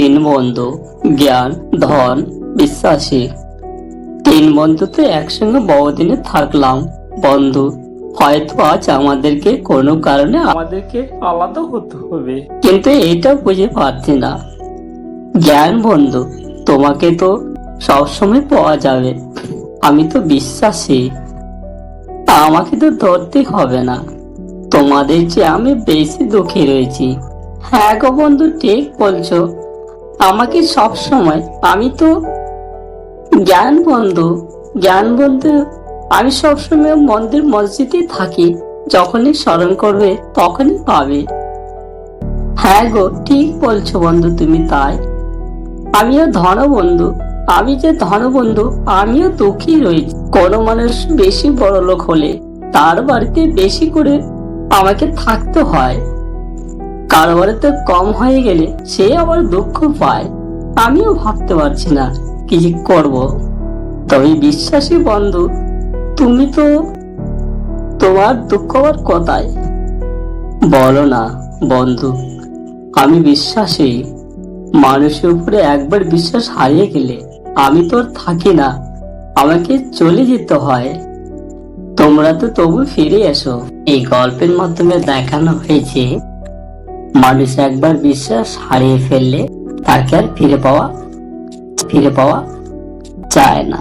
তিন বন্ধু, জ্ঞান, ধন, বিশ্বাসী। তিন বন্ধুতে একসঙ্গে বহুদিনে থাকলাম। বন্ধু, হয়তো আজ আমাদেরকে কোনো কারণে আলাদা হতে হবে, কিন্তু এইটা বুঝে পারছি না। জ্ঞান বন্ধু, তোমাকে তো সবসময় পাওয়া যাবে। আমি তো বিশ্বাসী, আমাকে তো ধরতে হবে না। তোমাদের চেয়ে আমি বেশি দুঃখী রয়েছি। হ্যাঁ গো বন্ধু, ঠিক বলছো। আমাকে সব সময় আমি তো জ্ঞান বন্ধু, আমি সবসময় মন্দির মসজিদে থাকি। যখনই স্মরণ করবে তখনই পাবে। হ্যাঁ গো, ঠিক বলছো বন্ধু তুমি। তাই আমিও ধন বন্ধু, আমি যে ধন বন্ধু, আমিও দুঃখী রয়েছি। কোনো মানুষ বেশি বড় লোক হলে তার বাড়িতে বেশি করে আমাকে থাকতে হয়, কারো বাড়িতে কম হয়ে গেলে সে আবার দুঃখ পায়। আমিও ভাবতে পারছি না কি করব। তবে বিশ্বাসী বন্ধু, তুমি তো, তোমার দুঃখ আবার কোথায় বলো না বন্ধু। আমি বিশ্বাসী, মানুষের উপরে একবার বিশ্বাস হারিয়ে গেলে আমি তো আর থাকি না, আমাকে চলে যেতে হয়। তোমরা তো তবু ফিরে এসো। এই গল্পের মাধ্যমে দেখানো হয়েছে মানুষ একবার বিশ্বাস হারিয়ে ফেললে তাকে আর ফিরে পাওয়া যায় না।